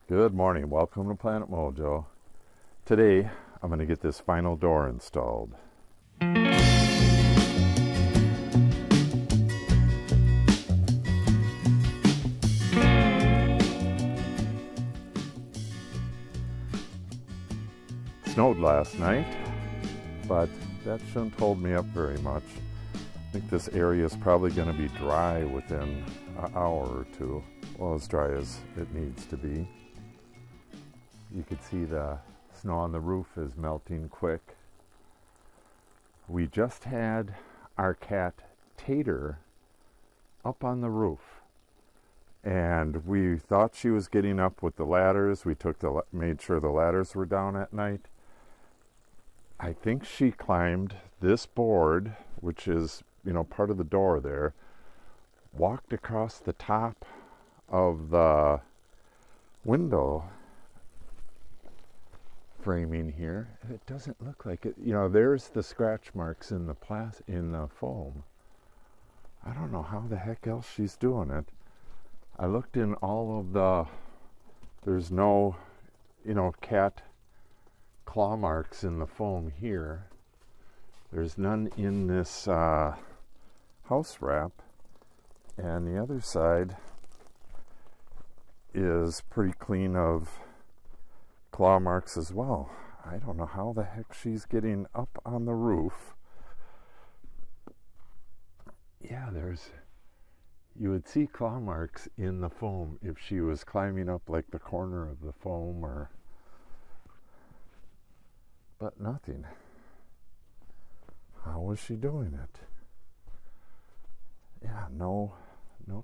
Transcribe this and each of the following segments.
Good morning. Welcome to Planet Mojo. Today, I'm going to get this final door installed. Snowed last night, but that shouldn't hold me up very much. I think this area is probably going to be dry within an hour or two. Well, as dry as it needs to be. You can see the snow on the roof is melting quick. We just had our cat Tater up on the roof, and we thought she was getting up with the ladders. We made sure the ladders were down at night. I think she climbed this board, which is, part of the door there, walked across the top of the window framing here. It doesn't look like it. There's the scratch marks in the foam. I don't know how the heck else she's doing it. I looked in all of there's no, cat claw marks in the foam here. There's none in this house wrap, and the other side is pretty clean of claw marks as well. I don't know how the heck she's getting up on the roof. Yeah, you would see claw marks in the foam if she was climbing up like the corner of the foam but nothing. How was she doing it? Yeah, no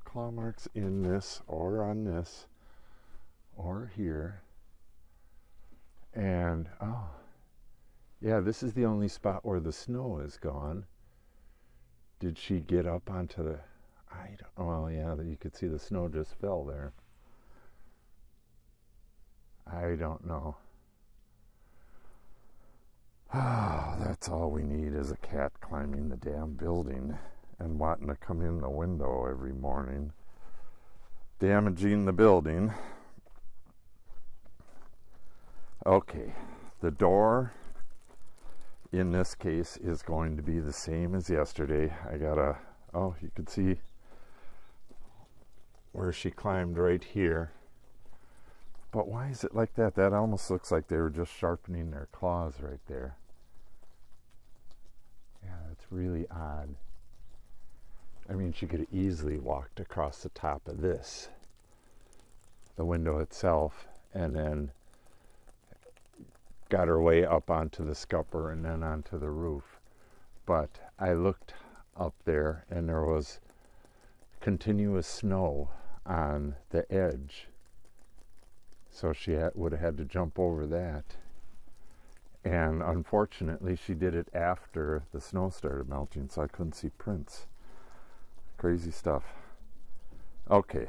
claw marks in this or on this or here. And yeah, this is the only spot where the snow is gone. Did she get up onto the well, yeah, you could see the snow just fell there. I don't know. That's all we need is a cat climbing the damn building and wanting to come in the window every morning, damaging the building. Okay, the door in this case is going to be the same as yesterday. You can see where she climbed right here. But why is it like that? That almost looks like they were just sharpening their claws right there. Yeah, that's really odd. I mean, she could have easily walked across the top of the window itself, and then got her way up onto the scupper and then onto the roof. But I looked up there, and there was continuous snow on the edge. So she would have had to jump over that. And unfortunately, she did it after the snow started melting, so I couldn't see prints. Crazy stuff. Okay.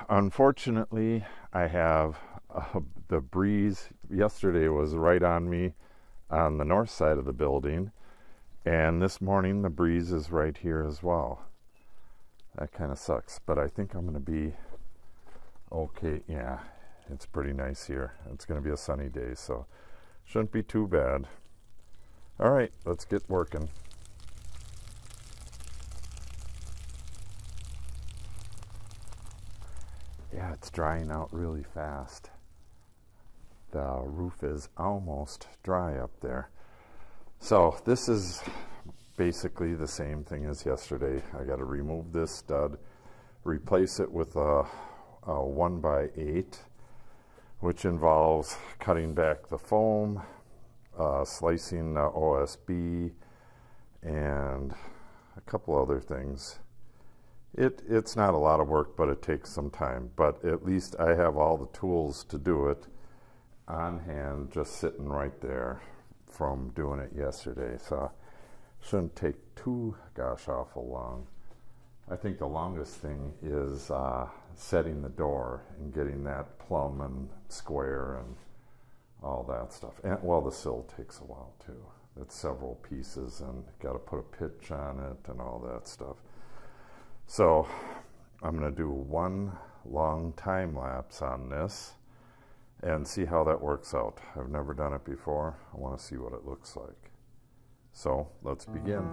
Unfortunately, I have the breeze. Yesterday was right on me on the north side of the building, and this morning the breeze is right here as well. That kind of sucks, but I think I'm going to be okay. Yeah, it's pretty nice here. It's going to be a sunny day, so shouldn't be too bad. All right, let's get working. Yeah, it's drying out really fast. The roof is almost dry up there. So this is basically the same thing as yesterday. I got to remove this stud, replace it with a 1x8, which involves cutting back the foam, slicing the OSB, and a couple other things. It's not a lot of work, but it takes some time. But at least I have all the tools to do it on hand, just sitting right there from doing it yesterday. So shouldn't take too awful long. I think the longest thing is setting the door and getting that plumb and square and all that stuff. And well, the sill takes a while too. It's several pieces and got to put a pitch on it and all that stuff. So I'm going to do one long time lapse on this and see how that works out. I've never done it before. I want to see what it looks like. So let's begin.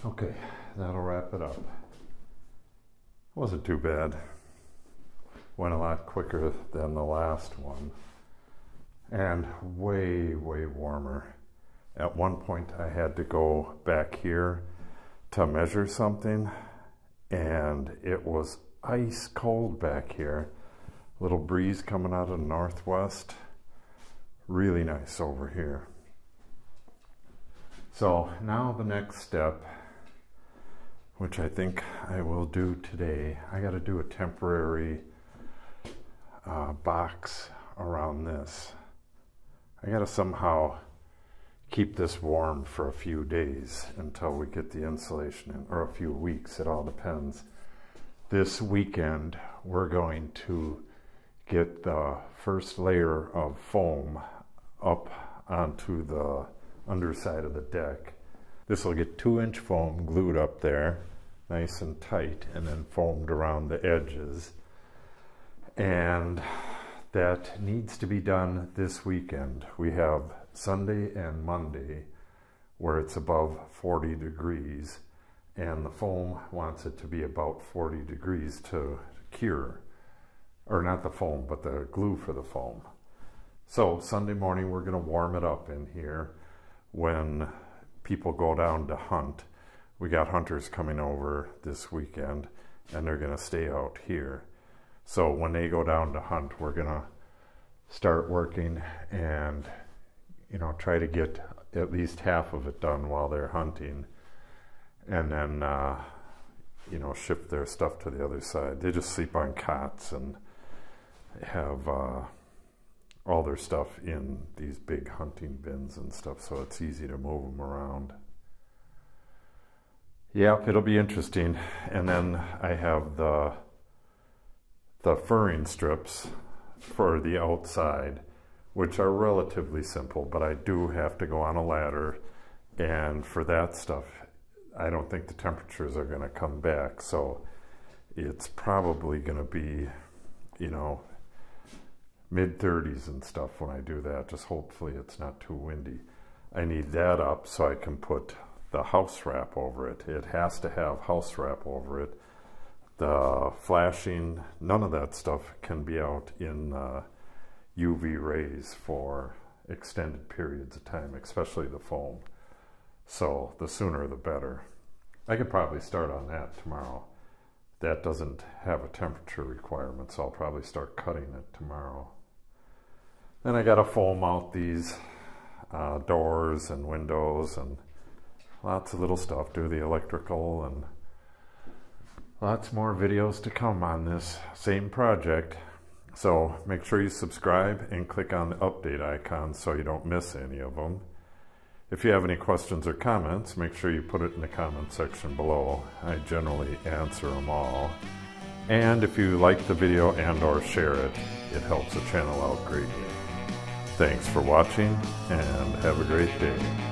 Okay, that'll wrap it up. Wasn't too bad. Went a lot quicker than the last one. And way, way warmer. At one point I had to go back here to measure something, and it was ice cold back here. Little breeze coming out of the northwest. Really nice over here. So now the next step, which I think I will do today, I got to do a temporary box around this. I got to somehow keep this warm for a few days until we get the insulation in, or a few weeks, it all depends. This weekend we're going to get the first layer of foam up onto the underside of the deck. This will get 2-inch foam glued up there, nice and tight, and then foamed around the edges. And that needs to be done this weekend. We have Sunday and Monday where it's above 40 degrees, and the foam wants it to be about 40 degrees to cure. Or not the foam, but the glue for the foam. So Sunday morning we're going to warm it up in here when people go down to hunt. We got hunters coming over this weekend, and they're going to stay out here. So when they go down to hunt, we're gonna start working and, you know, try to get at least half of it done while they're hunting, and then you know, ship their stuff to the other side. They just sleep on cots and have all their stuff in these big hunting bins and stuff, so it's easy to move them around. Yep, it'll be interesting. And then I have the furring strips for the outside, which are relatively simple, but I do have to go on a ladder, and for that stuff I don't think the temperatures are going to come back, so it's probably going to be, you know, mid-30s and stuff when I do that. Just hopefully it's not too windy. I need that up so I can put the house wrap over it. It has to have house wrap over it. The flashing, none of that stuff can be out in UV rays for extended periods of time, especially the foam. So the sooner the better. I could probably start on that tomorrow. That doesn't have a temperature requirement, so I'll probably start cutting it tomorrow. Then I gotta foam out these doors and windows and lots of little stuff, do the electrical, and lots more videos to come on this same project. So make sure you subscribe and click on the update icon so you don't miss any of them. If you have any questions or comments, make sure you put it in the comment section below. I generally answer them all. And if you like the video and or share it, it helps the channel out greatly. Thanks for watching and have a great day.